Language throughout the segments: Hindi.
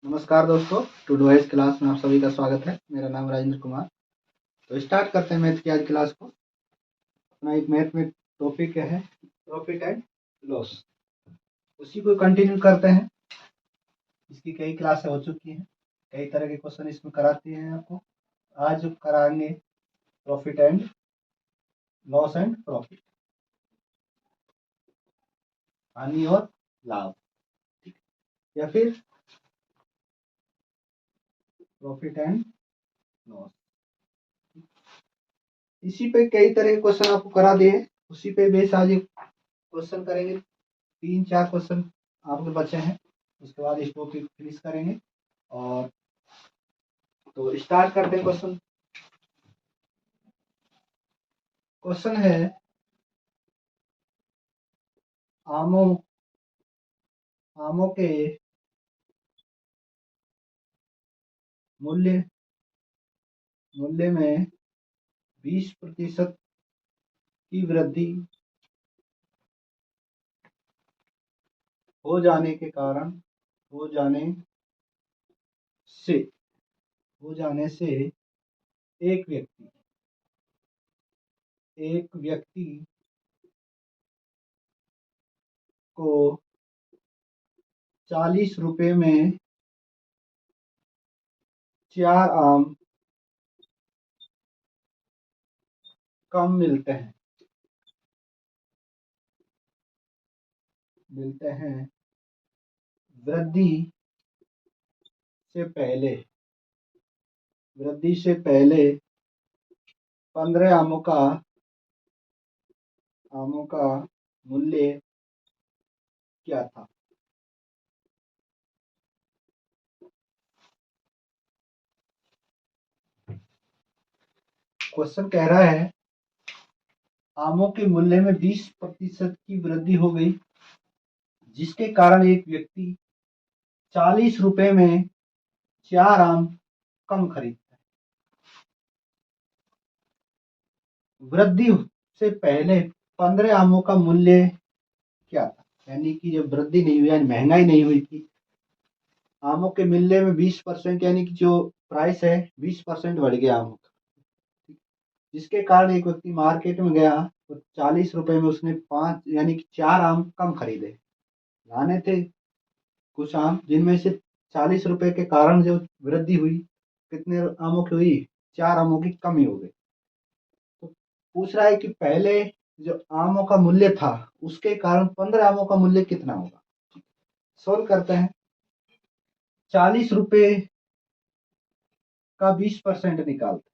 नमस्कार दोस्तों, टू डू क्लास में आप सभी का स्वागत है। मेरा नाम राजेंद्र कुमार। तो स्टार्ट करते हैं मैथ की आज क्लास को। अपना एक मैथ में टॉपिक है प्रॉफिट एंड लॉस, उसी को कंटिन्यू करते हैं। इसकी कई क्लासें हो चुकी हैं, कई तरह के क्वेश्चन इसमें कराते हैं आपको। आज कराएंगे profit and loss and profit, हानि और लाभ, या फिर प्रॉफिट एंड लॉस। इसी पे कई तरह के क्वेश्चन आपको करा दिए, उसी पे बेस आज एक क्वेश्चन करेंगे। 3-4 क्वेश्चन आपके बचे हैं, उसके बाद इस टॉपिक फिनिश करेंगे। और तो स्टार्ट करते हैं। क्वेश्चन है आमों आमों के मूल्य मूल्य में 20% की वृद्धि हो जाने के कारण हो जाने से एक व्यक्ति को 40 रुपए में 4 आम कम मिलते हैं। वृद्धि से पहले 15 आमों का मूल्य क्या था? क्वेश्चन कह रहा है आमों के मूल्य में 20% की वृद्धि हो गई, जिसके कारण एक व्यक्ति 40 रुपए में 4 आम कम खरीदता है। वृद्धि से पहले 15 आमों का मूल्य क्या था? यानी कि जब वृद्धि नहीं हुई, यानी महंगाई नहीं हुई थी, आमों के मूल्य में 20%, यानी कि जो प्राइस है 20% बढ़ गया आमों का, जिसके कारण एक व्यक्ति मार्केट में गया तो 40 रुपए में उसने 5 यानी कि 4 आम कम खरीदे। लाने थे कुछ आम, जिनमें से 40 रुपए के कारण जो वृद्धि हुई, कितने आमों की हुई? 4 आमों की कमी हो गई। तो पूछ रहा है कि पहले जो आमों का मूल्य था उसके कारण 15 आमों का मूल्य कितना होगा। सोल्व करते हैं। 40 रुपए का 20% निकालते हैं।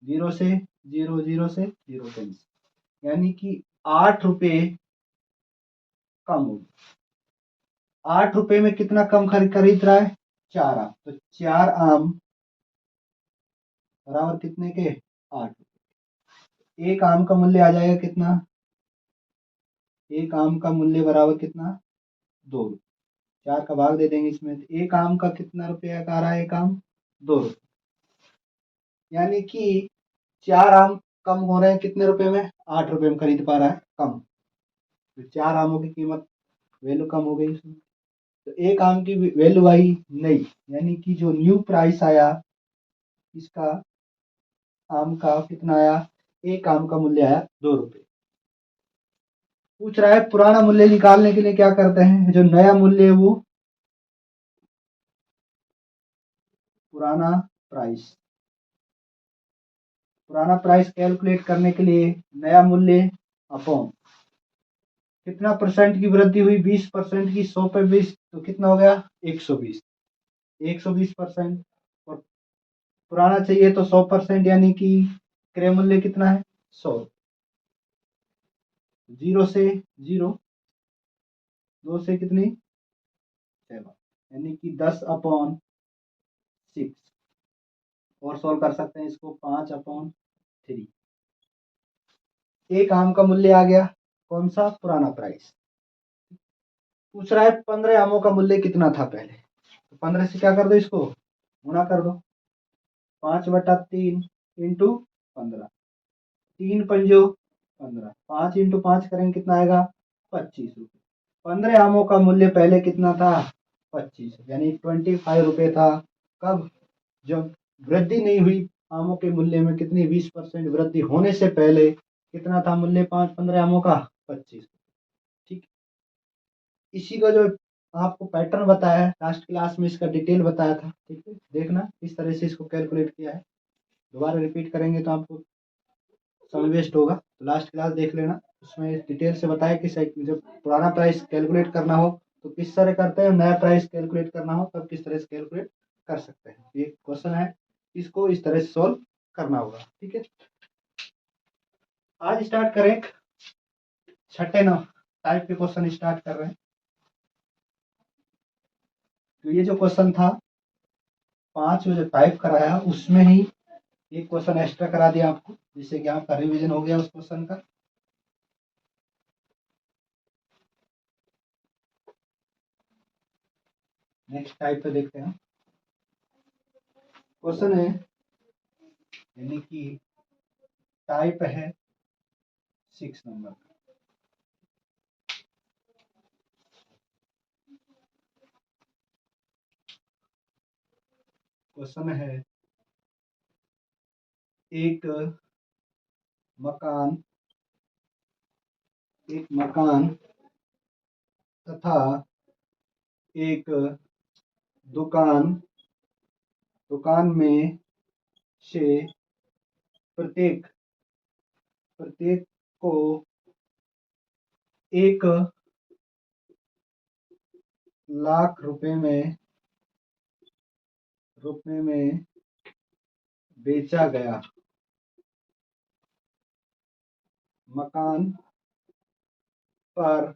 0 से 0, 0 से 0 कैंसिल, यानी कि 8 रुपए कम हो गए। 8 रुपए में कितना कम खरीद रहा है? 4 आम। तो 4 आम बराबर कितने के? 8। एक आम का मूल्य आ जाएगा कितना? एक आम का मूल्य बराबर कितना? 2 रुपये। 4 का भाग दे देंगे इसमें, एक आम का कितना रुपया का आ रहा है? एक आम 2 रुपये, यानी कि 4 आम कम हो रहे हैं कितने रुपए में? 8 रुपए में खरीद पा रहा है कम। तो 4 आमों की कीमत, वैल्यू कम हो गई इसमें। तो एक आम की वैल्यू आई नहीं, यानी कि जो न्यू प्राइस आया इसका, आम का कितना आया? एक आम का मूल्य आया 2 रुपये। पूछ रहा है पुराना मूल्य निकालने के लिए क्या करते हैं? जो नया मूल्य है वो पुराना प्राइस कैलकुलेट करने के लिए नया मूल्य अपॉन कितना परसेंट की वृद्धि हुई? 20% की। 100 पे 20 तो कितना हो गया? 120। 120%। और पुराना चाहिए तो 100%, यानी कि क्रय मूल्य कितना है? 100। 0 से 0, 2 से कितनी? 7, यानी कि 10/6। और सॉल्व कर सकते हैं इसको, 5/3। एक आम का मूल्य आ गया, कौन सा? पुराना प्राइस। पूछ रहा है 15 आमों का मूल्य कितना था पहले। तो 15 से क्या कर दो, इसको गुणा कर दो। 5/3 इंटू 15, 3 पंजो 15, 5 इंटू 5 करेंगे कितना आएगा? 25 रुपये। 15 आमों का मूल्य पहले कितना था? 25, यानी 25 रुपये था। कब? जब वृद्धि नहीं हुई आमों के मूल्य में। कितनी? 20% वृद्धि होने से पहले कितना था मूल्य 15 आमों का? 25। ठीक। इसी का जो आपको पैटर्न बताया है लास्ट क्लास में, इसका डिटेल बताया था। ठीक है, देखना किस तरह से इसको कैलकुलेट किया है। दोबारा रिपीट करेंगे तो आपको समय वेस्ट होगा, तो लास्ट क्लास देख लेना, उसमें डिटेल से बताया कि जब पुराना प्राइस कैलकुलेट करना हो तो किस तरह करते हैं, नया प्राइस कैलकुलेट करना हो तब किस तरह से कैलकुलेट कर सकते हैं। ये क्वेश्चन है, इसको इस तरह से सॉल्व करना होगा। ठीक है, आज स्टार्ट करें छठे टाइप के क्वेश्चन स्टार्ट कर रहे हैं। तो ये जो क्वेश्चन था 5 जो टाइप कराया उसमें ही एक क्वेश्चन एक्स्ट्रा करा दिया आपको, जिससे कि आपका रिवीजन हो गया उस क्वेश्चन का। नेक्स्ट टाइप पे देखते हैं। क्वेश्चन है, यानी कि टाइप है 6 नंबर का। क्वेश्चन है, एक मकान तथा एक दुकान में से प्रत्येक को 1 लाख रुपए में बेचा गया। मकान पर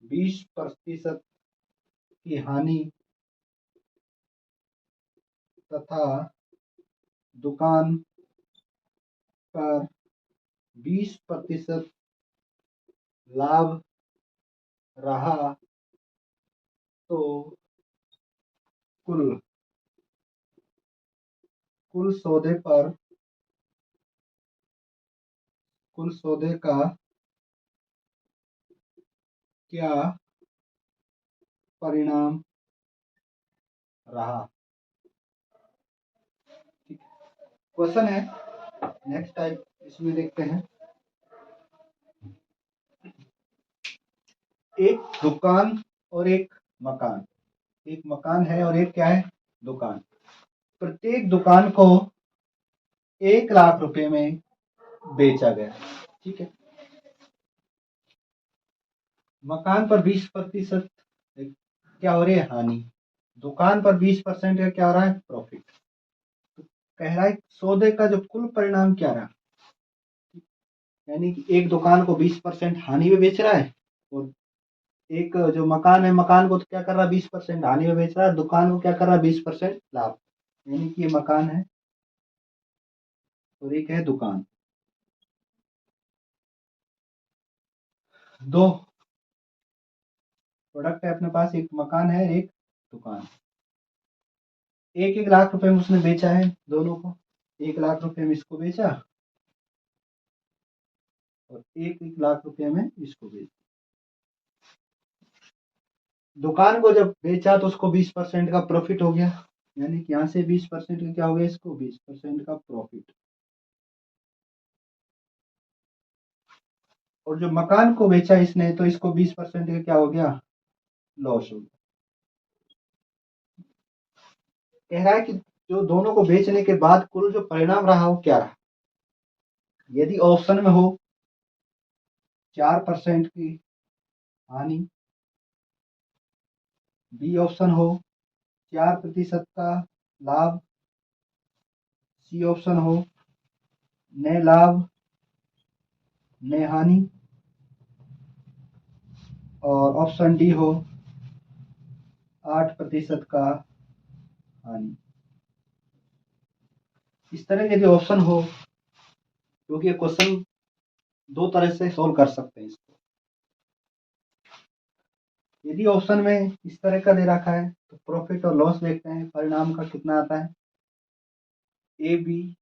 20% की हानि तथा दुकान पर 20% लाभ रहा तो कुल सौदे का क्या परिणाम रहा। क्वेश्चन है, नेक्स्ट टाइप इसमें देखते हैं। एक दुकान और एक मकान, एक मकान है और एक क्या है? दुकान। प्रत्येक दुकान को 1 लाख रुपए में बेचा गया। ठीक है, मकान पर 20% क्या हो रही है? हानि। दुकान पर 20% का क्या हो रहा है? प्रॉफिट। तो कह रहा है सौदे का जो कुल परिणाम क्या रहा, यानी कि एक दुकान को 20% हानि में बेच रहा है, और एक जो मकान है, मकान को तो क्या कर रहा है? 20% हानि में बेच रहा है, दुकान को क्या कर रहा है? 20% लाभ। यानी कि ये मकान है और एक है दुकान। दो प्रोडक्ट है अपने पास, एक मकान है, एक दुकान। 1-1 लाख रुपए में उसने बेचा है दोनों को। 1 लाख रुपए में इसको बेचा और 1-1 लाख रुपए में इसको बेचा। दुकान को जब बेचा तो उसको 20% का प्रॉफिट हो गया, यानी कि यहाँ से 20% का क्या हो गया? इसको 20% का प्रॉफिट। और जो मकान को बेचा इसने तो इसको 20% का क्या हो गया? लॉस हो गया। कह रहा है कि जो दोनों को बेचने के बाद कुल जो परिणाम रहा वो क्या रहा। यदि ऑप्शन में हो 4% की हानि, बी ऑप्शन हो 4% का लाभ, सी ऑप्शन हो न लाभ न हानि, और ऑप्शन डी हो 8% का हानि। इस तरह यदि ऑप्शन हो, क्योंकि ये क्वेश्चन दो तरह से सोल्व कर सकते हैं इसको। यदि ऑप्शन में इस तरह का दे रखा है तो प्रॉफिट और लॉस देखते हैं, परिणाम का कितना आता है। ए बी,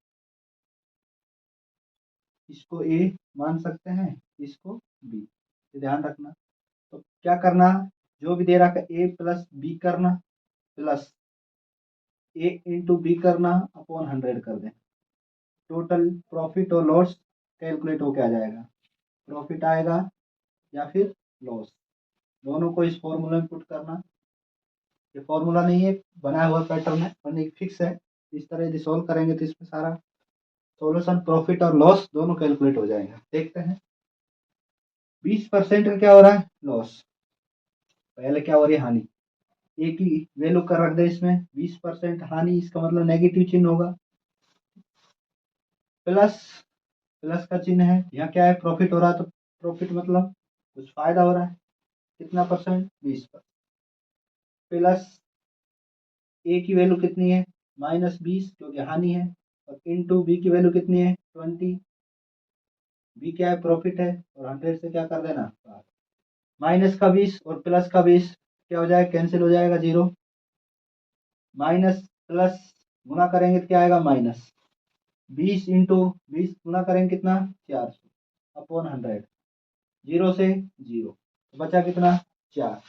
इसको ए मान सकते हैं, इसको बी, ध्यान रखना। तो क्या करना, जो भी दे रखा है ए प्लस बी करना प्लस ए इंटू बी करना अपॉन 100 कर दें। टोटल प्रॉफिट और लॉस कैलकुलेट होके आ जाएगा, प्रॉफिट आएगा या फिर लॉस, दोनों को इस फॉर्मूला में पुट करना। ये फॉर्मूला नहीं है, बनाया हुआ पैटर्न है और एक फिक्स है। इस तरह यदि सोल्व करेंगे तो इसमें सारा सॉल्यूशन प्रॉफिट और लॉस दोनों कैलकुलेट हो जाएगा। देखते हैं 20% का क्या हो रहा है लॉस, पहले क्या हो रही है हानि, ए की वैल्यू कर रख दे इसमें 20% हानि, इसका मतलब नेगेटिव चिन्ह होगा। प्लस प्लस का चिन्ह है, यहाँ क्या है प्रॉफिट हो रहा है तो प्रॉफिट मतलब कुछ फायदा हो रहा है, कितना परसेंट 20%। प्लस ए की वैल्यू कितनी है -20 क्योंकि हानि है, और इनटू बी की वैल्यू कितनी है 20, बी क्या है प्रॉफिट है, और 100 से क्या कर देना माइनस का 20 और प्लस का 20 क्या हो जाएगा कैंसिल हो जाएगा 0, माइनस प्लस गुना करेंगे तो क्या आएगा माइनस 20 इंटू 20 गुना करेंगे कितना 400 अपॉन 100, 0 से 0 तो बचा कितना 4,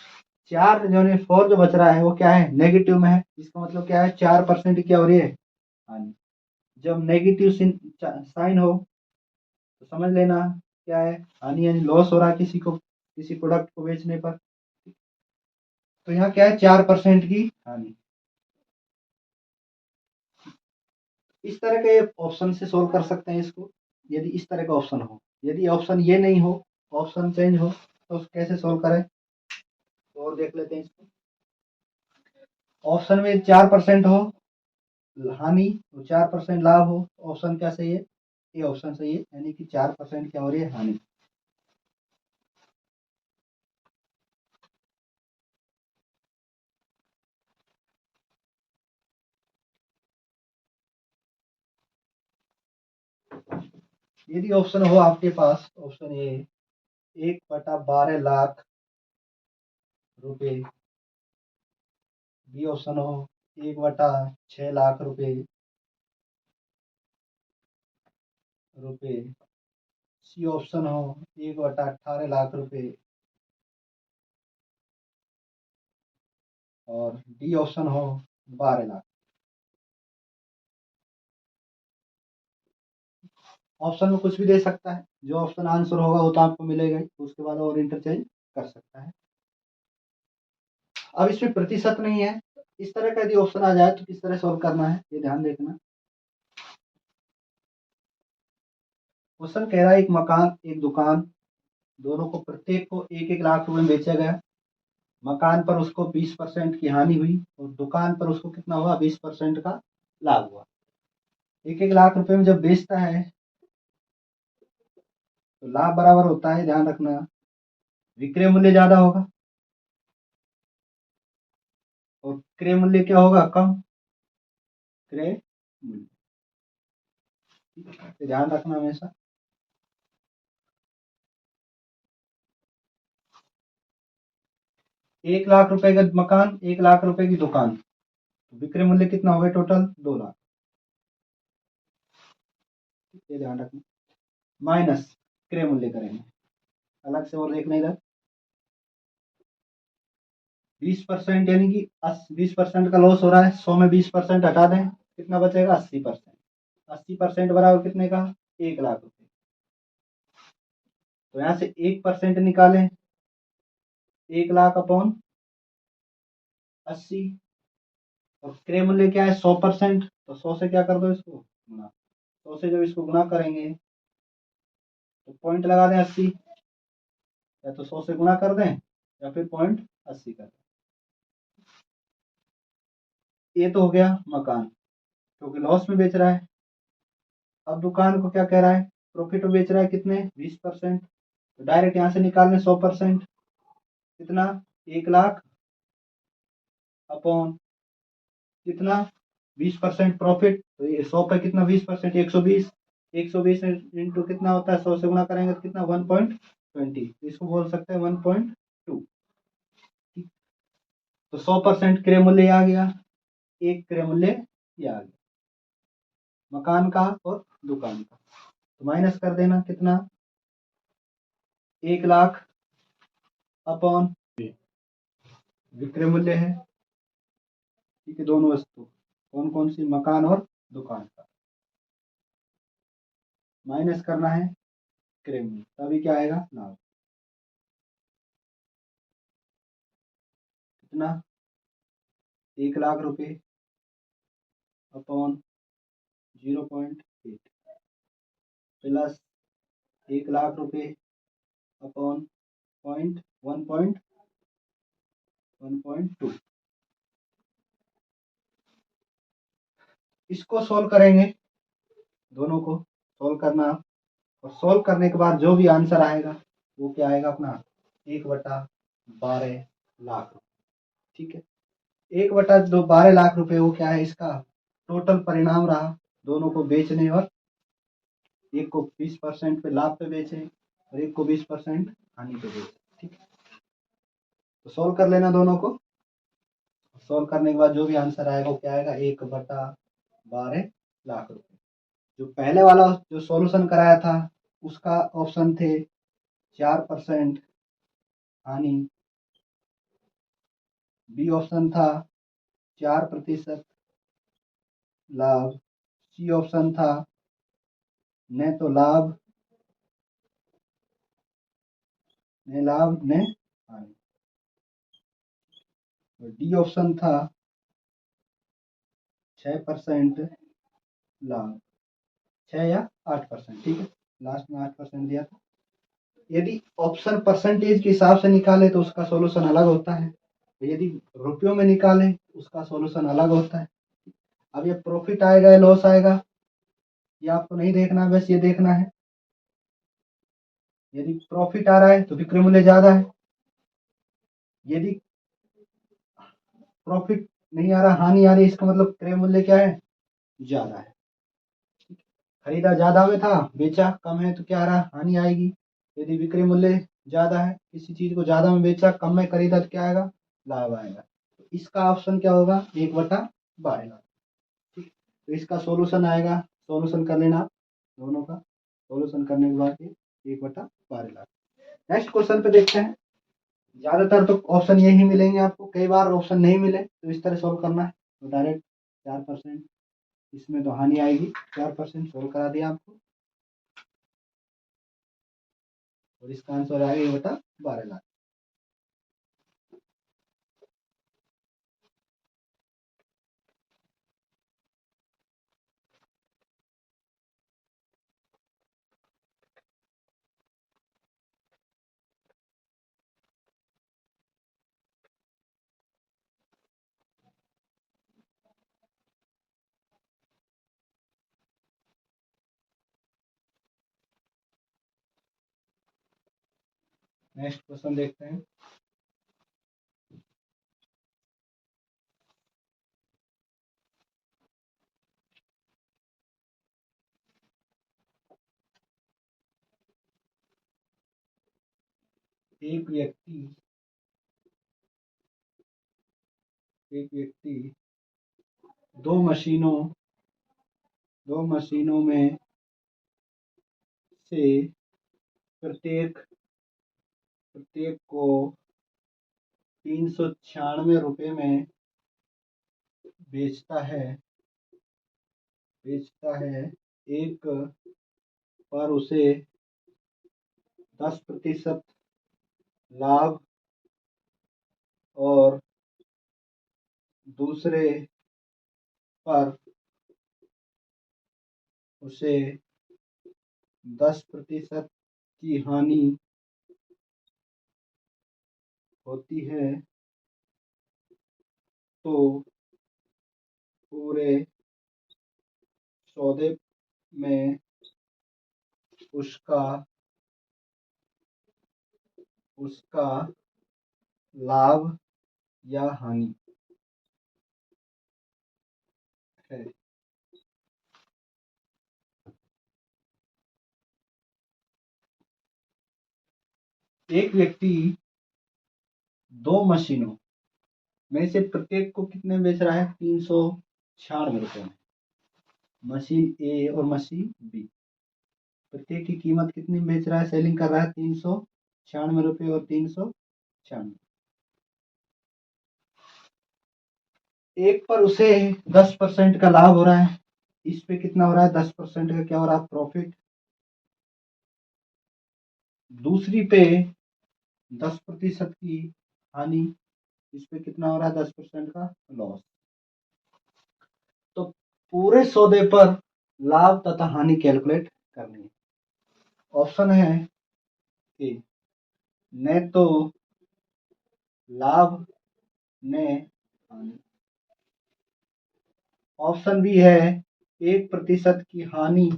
4 जो है 4 जो बच रहा है वो क्या है नेगेटिव में है, इसका मतलब क्या है 4% क्या हो रही है हानि। जब नेगेटिव साइन हो तो समझ लेना क्या है हानि, यानी लॉस हो रहा है किसी को, किसी प्रोडक्ट को बेचने पर। तो यहाँ क्या है 4% की हानि। इस तरह के ऑप्शन से सोल्व कर सकते हैं इसको, यदि इस तरह का ऑप्शन हो। यदि ऑप्शन ये नहीं हो, ऑप्शन चेंज हो, तो कैसे सोल्व करें और देख लेते हैं इसको। ऑप्शन में 4% हो हानि और 4% लाभ हो, ऑप्शन क्या सही है, ये ऑप्शन सही है, यानी कि 4% क्या हो रही है हानि। यदि ऑप्शन हो आपके पास, ऑप्शन ए 1/12 लाख रुपए, बी ऑप्शन हो 1/6 लाख रुपए, सी ऑप्शन हो 1/18 लाख रुपए, और डी ऑप्शन हो 12 लाख। ऑप्शन में कुछ भी दे सकता है, जो ऑप्शन आंसर होगा वो तो आपको मिलेगा ही, उसके बाद और इंटरचेंज कर सकता है। अब इसमें प्रतिशत नहीं है, इस तरह का यदि ऑप्शन आ जाए तो किस तरह सॉल्व करना है ये ध्यान देखना। क्वेश्चन कह रहा है एक मकान एक दुकान दोनों को प्रत्येक को 1-1 लाख रुपए में बेचा गया। मकान पर उसको 20% की हानि हुई और दुकान पर उसको कितना हुआ 20% का लाभ हुआ। 1-1 लाख रुपए में जब बेचता है तो लाभ बराबर होता है, ध्यान रखना, विक्रय मूल्य ज्यादा होगा और क्रय मूल्य क्या होगा कम, क्रय मूल्य, ध्यान रखना हमेशा। 1 लाख रुपए का मकान 1 लाख रुपए की दुकान, तो विक्रय मूल्य कितना हो गया टोटल 2 लाख, ये ध्यान रखना। माइनस क्रय मूल्य करेंगे अलग से और देखना इधर 20% यानी कि 20% का लॉस हो रहा है, 100 में 20% हटा दें कितना बचेगा 80%, 80% बराबर कितने का 1 लाख रुपए। तो यहाँ से 1% निकालें 1 लाख अपॉन 80, और क्रय मूल्य क्या है 100%, तो 100 से क्या कर दो इसको गुना, 100 से जब इसको गुना करेंगे तो पॉइंट लगा दें 80, या तो 100 से गुना कर दें या फिर पॉइंट 80 कर दें। ये तो हो गया मकान क्योंकि लॉस में बेच रहा है। अब दुकान को क्या कह रहा है प्रॉफिट में बेच रहा है कितने 20%, तो डायरेक्ट यहाँ से निकाल लें 100% कितना 1 लाख अपॉन कितना 20% प्रॉफिट, तो ये 100 पे कितना 20% 120, 120 इंटू कितना होता है 100 से गुना करेंगे तो कितना 1.20, इसको बोल सकते हैं 1.2। तो 100% क्रय मूल्य आ गया, एक क्रय मूल्य ये आ गया मकान का और दुकान का, तो माइनस कर देना कितना 1 लाख अपॉन विक्रय मूल्य है, ठीक है, दोनों वस्तु कौन कौन सी, मकान और दुकान का, माइनस करना है क्रय मूल्य, तभी क्या आएगा, लाभ। कितना, 1,00,000 रुपये अपॉन 0.8 प्लस 1,00,000 रुपये अपॉन 1.2। इसको सोल्व करेंगे, दोनों को सोल्व करना, और सोल्व करने के बाद जो भी आंसर आएगा वो क्या आएगा अपना, 1/12 लाख रुपये, ठीक है। 1/12 लाख रुपये वो क्या है, इसका टोटल परिणाम रहा, दोनों को बेचने, और एक को 20% पे लाभ पे बेचे और एक को 20% हानि पे बेचे, ठीक है। तो सोल्व कर लेना दोनों को, सोल्व करने के बाद जो भी आंसर आएगा वो क्या आएगा, 1/12 लाख रुपये। जो पहले वाला जो सॉल्यूशन कराया था उसका ऑप्शन थे 4% हानि, बी ऑप्शन था 4% लाभ, सी ऑप्शन था न तो लाभ न हानि, और डी ऑप्शन था 6% लाभ, 6 या 8%, ठीक है, लास्ट में 8% दिया था। यदि ऑप्शन परसेंटेज के हिसाब से निकाले तो उसका सॉल्यूशन अलग होता है, यदि रुपयों में निकाले उसका सॉल्यूशन अलग होता है। अब ये प्रॉफिट आएगा या लॉस आएगा ये आपको नहीं देखना है, बस ये देखना है, यदि प्रॉफिट आ रहा है तो विक्रय मूल्य ज्यादा है, यदि प्रॉफिट नहीं आ रहा, हानि आ रही, इसका मतलब क्रय मूल्य क्या है, ज्यादा है। खरीदा ज्यादा में था, बेचा कम है, तो क्या आ रहा, हानि आएगी। यदि विक्रय मूल्य ज्यादा है, किसी चीज को ज्यादा में बेचा, कम में खरीदा, तो क्या आएगा, लाभ आएगा। तो इसका ऑप्शन क्या होगा, 1/12 लाख, ठीक। तो इसका सॉल्यूशन आएगा, सॉल्यूशन कर लेना आप दोनों का, सॉल्यूशन करने के बाद 1/12 लाख। नेक्स्ट क्वेश्चन पे देखते हैं। ज्यादातर तो ऑप्शन यही मिलेंगे आपको, कई बार ऑप्शन नहीं मिले तो इस तरह सॉल्व करना है, तो डायरेक्ट 4%, इसमें तो हानि आएगी, 4% सोल्व करा दिया आपको, और इसका आंसर आएगा 1/12 लाख। नेक्स्ट क्वेश्चन देखते हैं। एक व्यक्ति दो मशीनों में से प्रत्येक को 396 रुपये में बेचता है, एक पर उसे 10% लाभ और दूसरे पर उसे 10% की हानि होती है, तो पूरे सौदे में उसका लाभ या हानि है। एक व्यक्ति दो मशीनों में से प्रत्येक को कितने बेच रहा है, 396 रुपये में, मशीन ए और मशीन बी, प्रत्येक की कीमत कितनी बेच रहा है, सेलिंग कर रहा है, 396 रुपये और 396। एक पर उसे 10% का लाभ हो रहा है, इस पे कितना हो रहा है 10% का क्या हो रहा है प्रॉफिट, दूसरी पे 10% की हानि, इस पे कितना हो रहा है 10% का लॉस। तो पूरे सौदे पर लाभ तथा हानि कैलकुलेट करनी है। ऑप्शन है कि न तो लाभ न हानि, ऑप्शन बी है 1% की हानि,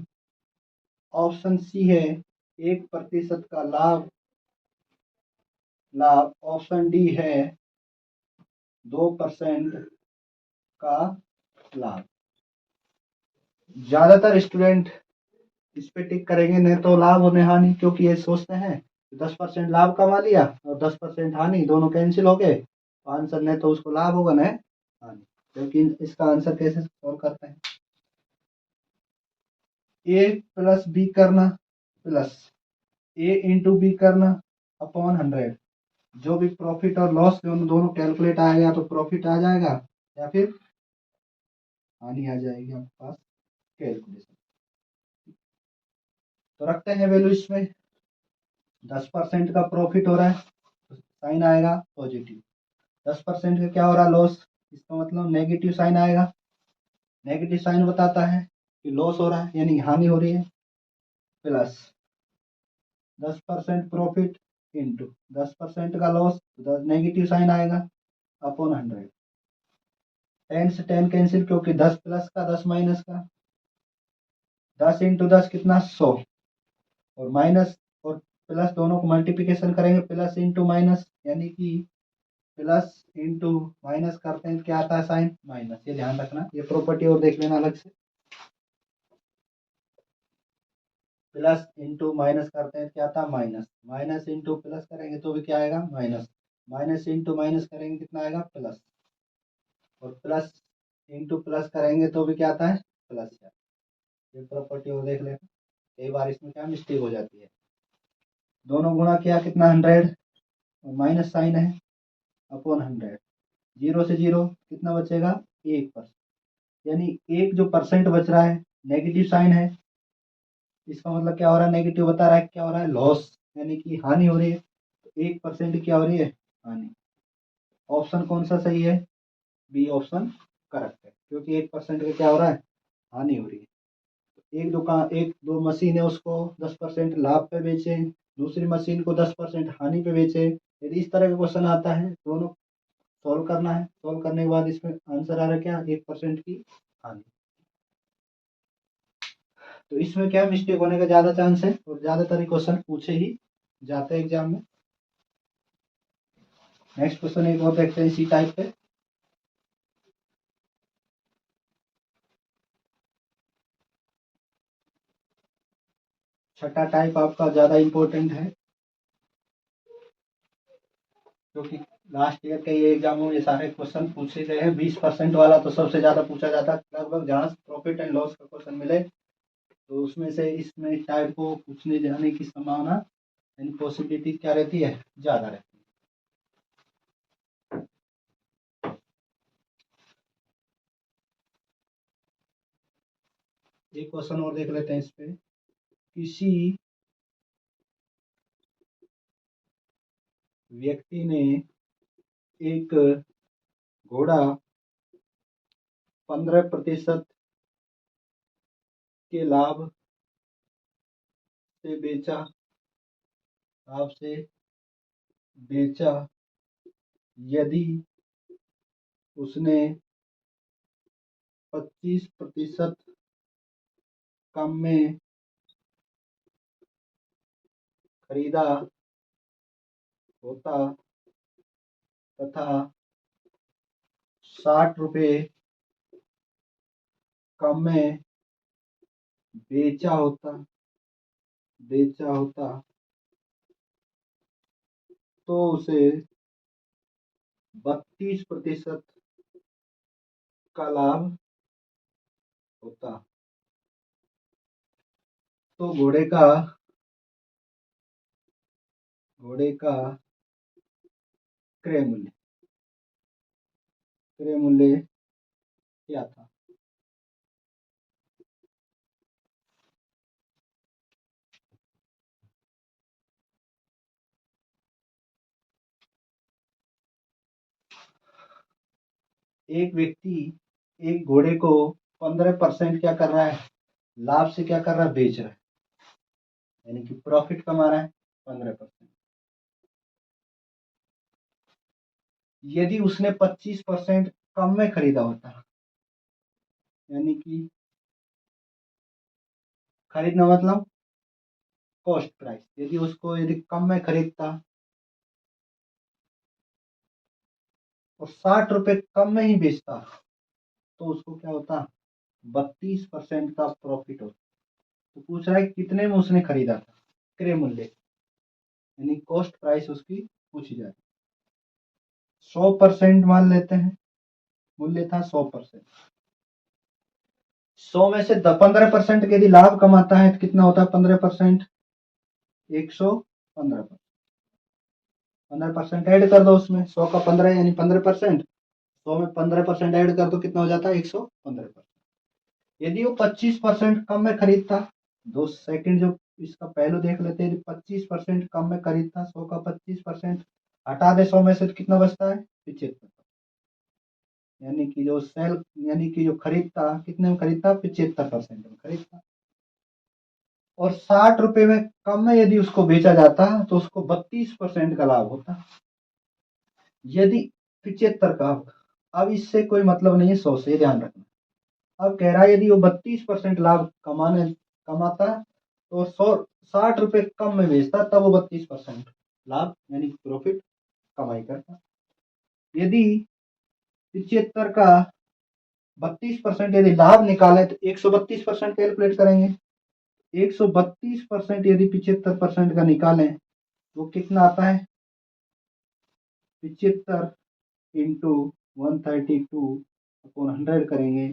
ऑप्शन सी है 1% का लाभ, ऑप्शन डी है 2% का लाभ। ज्यादातर स्टूडेंट इस पे टिक करेंगे न तो लाभ और न हानि, क्योंकि ये सोचते हैं 10% लाभ कमा लिया और 10% हानि, दोनों कैंसिल हो गए, तो आंसर न तो उसको लाभ होगा न हानि। क्योंकि इसका आंसर कैसे सॉल्व करते हैं, ए प्लस बी करना प्लस ए इंटू बी करना अपॉन 100, जो भी प्रॉफिट और लॉस दोनों कैलकुलेट आएगा तो प्रॉफिट आ जाएगा या फिर हानि आ जाएगी आपके पास कैलकुलेशन। तो रखते हैं वैल्यू इसमें, 10% का प्रॉफिट हो रहा है तो साइन आएगा पॉजिटिव, 10% का क्या हो रहा है लॉस, इसका मतलब नेगेटिव साइन आएगा, नेगेटिव साइन बताता है कि लॉस हो रहा है यानी हानि हो रही है, प्लस 10% प्रॉफिट इंटू 10% का लॉस, नेगेटिव साइन आएगा अपॉन 100, 10 से 10 कैंसिल, क्योंकि 10 प्लस का 10 माइनस का, 10 इंटू 10 कितना 100, और माइनस और प्लस दोनों को मल्टीप्लिकेशन करेंगे, प्लस इंटू माइनस, यानी कि प्लस इंटू माइनस करते हैं क्या आता है साइन माइनस, ये ध्यान रखना, ये प्रॉपर्टी और देख लेना अलग से। प्लस इंटू माइनस करते हैं क्या आता है माइनस, माइनस इंटू प्लस करेंगे तो भी क्या आएगा माइनस, माइनस इंटू माइनस करेंगे कितना आएगा प्लस, और प्लस इंटू प्लस करेंगे तो भी क्या आता है प्लस। ये प्रॉपर्टी और देख लेना, कई बार इसमें क्या मिस्टेक हो जाती है, दोनों गुणा किया कितना 100 और माइनस साइन है अपॉन 100, जीरो से जीरो कितना बचेगा 1%, यानी एक जो परसेंट बच रहा है नेगेटिव साइन है, इसका मतलब क्या हो रहा है नेगेटिव बता रहा है, क्या हो रहा है लॉस, यानी कि हानि हो रही है, तो 1% क्या हो रही है हानि। ऑप्शन कौन सा सही है, बी ऑप्शन करेक्ट है, क्योंकि 1% का क्या हो रहा है हानि हो रही है। एक दुकान, एक दो मशीन है उसको 10% लाभ पे बेचे, दूसरी मशीन को 10% हानि पे बेचे, यदि इस तरह का क्वेश्चन आता है दोनों सॉल्व करना है, सॉल्व करने के बाद इसमें आंसर आ रहा है क्या 1% की हानि। तो इसमें क्या मिस्टेक होने का ज्यादा चांस है और ज्यादातर क्वेश्चन पूछे ही जाते हैं एग्जाम में। नेक्स्ट क्वेश्चन एक और देखते हैं इसी टाइप पे, छठा टाइप आपका ज्यादा इंपॉर्टेंट है, क्योंकि लास्ट ईयर के ये एग्जामों में ये सारे क्वेश्चन पूछे गए हैं, 20% वाला तो सबसे ज्यादा पूछा जाता है लगभग, जहाँ प्रॉफिट एंड लॉस का क्वेश्चन मिले तो उसमें से इसमें टाइप को पूछने जाने की संभावना यानी पॉसिबिलिटी क्या रहती है ज्यादा रहती है। एक क्वेश्चन और देख लेते हैं इस पे, किसी व्यक्ति ने एक घोड़ा 15% के लाभ से बेचा, लाभ से बेचा, यदि उसने 25% कम में खरीदा होता तथा 60 रुपये कम में बेचा होता तो उसे 32% का लाभ होता। तो घोड़े का क्रय मूल्य क्या था? एक व्यक्ति एक घोड़े को 15% क्या कर रहा है, लाभ से क्या कर रहा है, बेच रहा है, यानी कि प्रॉफिट कमा रहा है 15%। यदि उसने 25% कम में खरीदा होता, यानी कि खरीदना मतलब कॉस्ट प्राइस, यदि उसको यदि कम में खरीदता और 60 रुपए कम में ही बेचता, तो उसको क्या होता, 32% का प्रॉफिट होता। तो पूछ रहा है कितने में उसने खरीदा था, क्रय मूल्य, यानी कॉस्ट प्राइस उसकी पूछी जाती। 100% मान लेते हैं, मूल्य था 100%। 100 में से 15% यदि लाभ कमाता है तो कितना होता है 15%, 115%। 15% ऐड कर दो उसमें, 100 का 15 यानी 15%, 100 में 15% ऐड कर दो, कितना हो जाता है 115%। यदि वो 25% कम में खरीदता, 2 सेकंड जो इसका पहलू देख लेते हैं, 25% कम में खरीदता, 100 का 25% हटा दे 100 में से, तो कितना बचता है 75, यानी कि जो सेल, यानी कि जो खरीदता कितने में खरीदता, 75% में खरीदता। और 60 रुपए में कम में यदि उसको बेचा जाता तो उसको 32% का लाभ होता। यदि 75 का, अब इससे कोई मतलब नहीं है 100 से, ध्यान रखना। अब कह रहा है यदि वो 32% लाभ कमाता तो 60 रुपए कम में बेचता, तब वो 32% लाभ यानी प्रॉफिट कमाई करता। यदि 75 का 32% यदि लाभ निकाले तो 132% कैलकुलेट करेंगे। 132% यदि 75% का निकालें वो कितना आता है, 75 इंटू 132/100 करेंगे।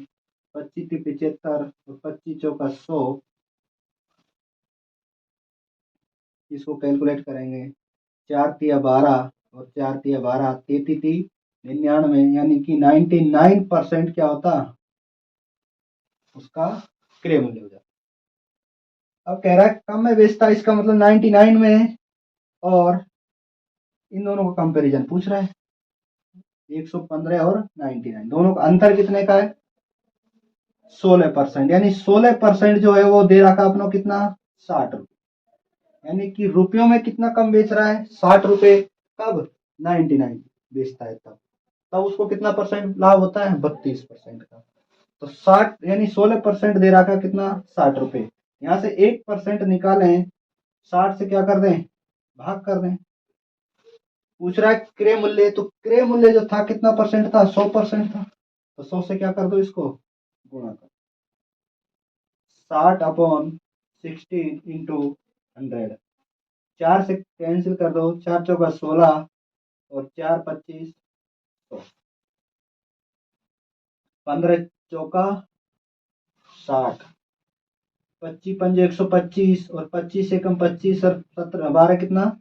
25 की 75 और 25 चौका 100, इसको कैलकुलेट करेंगे। 4 तिया 12 और 4 तिया 12, 33 99, यानी कि 99% क्या होता, उसका क्रय मूल्य हो जाता। अब कह रहा है कम में बेचता, इसका मतलब 99 में, और इन दोनों का कंपैरिजन पूछ रहा है, 115 और 99 दोनों का अंतर कितने का है, 16%, यानी 16% जो है वो दे रखा अपना कितना, 60 रुपए, यानी कि रुपयों में कितना कम बेच रहा है, 60 रुपए, कब 99 बेचता है तब, उसको कितना परसेंट लाभ होता है, 32% का। तो 60 यानी 16% दे रखा कितना, 60 रुपए, यहाँ से 1% निकालें, 60 से क्या कर दें, भाग कर दें। पूछ रहा है क्रय मूल्य, तो क्रय मूल्य जो था कितना परसेंट था, 100% था, तो 100 से क्या कर दो, इसको गुणा कर, 60/16 इंटू 100, 4 से कैंसिल कर दो, 4 चौका 16 और 4 25 100, 15 चौका 60, 25 पंजे 125 और 25 से कम 25 और 17 12 कितना,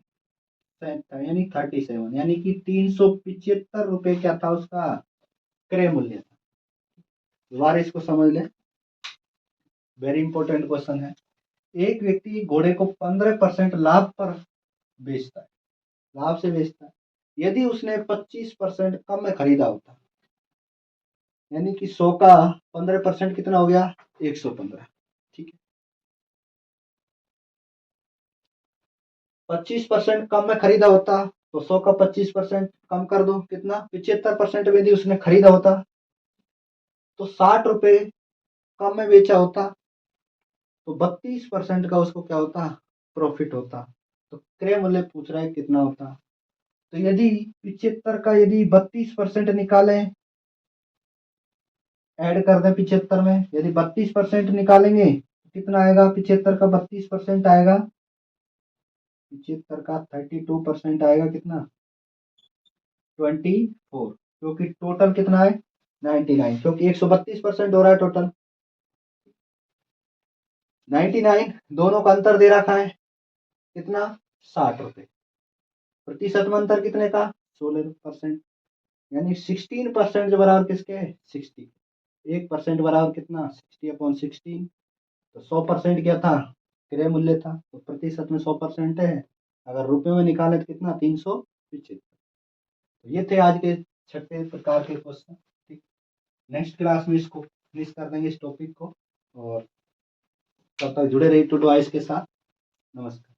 यानी 37, यानी कि 375 रुपए क्या था उसका क्रय मूल्य था। दोबारा इसको समझ ले, वेरी इंपॉर्टेंट क्वेश्चन है। एक व्यक्ति घोड़े को 15% लाभ पर बेचता है, लाभ से बेचता है। यदि उसने 25% कम में खरीदा होता, यानी कि 100 का 15% कितना हो गया, 115, ठीक है। 25% कम में खरीदा होता तो 100 का 25% कम कर दो, कितना, 75% यदि उसने खरीदा होता तो 60 रुपए कम में बेचा होता, तो 32% का उसको क्या होता, प्रॉफिट होता। तो क्रय मूल्य पूछ रहा है कितना होता। तो यदि 75 का यदि 32% निकालें, ऐड कर दें 75 में, यदि 32% निकालेंगे तो कितना आएगा, 75 का 32% आएगा, 75 का 32% आएगा कितना, 24, क्योंकि टोटल कितना है 99, क्योंकि 132% हो रहा है टोटल। 99 दोनों का अंतर दे रखा है कितना, 60 रुपए, प्रतिशत में अंतर कितने का, 16%, यानी 16% जो बराबर किसके है, 60। 1% बराबर कितना 60/16। तो 100% क्या था, क्रय मूल्य था, तो प्रतिशत में 100% है। अगर रुपए में निकाले तो कितना 375। तो ये थे आज के छठे प्रकार के क्वेश्चन। ठीक, नेक्स्ट क्लास में इसको फिनिश कर देंगे इस टॉपिक को। और तब तक जुड़े रहिए टुडू आइस के साथ। नमस्कार।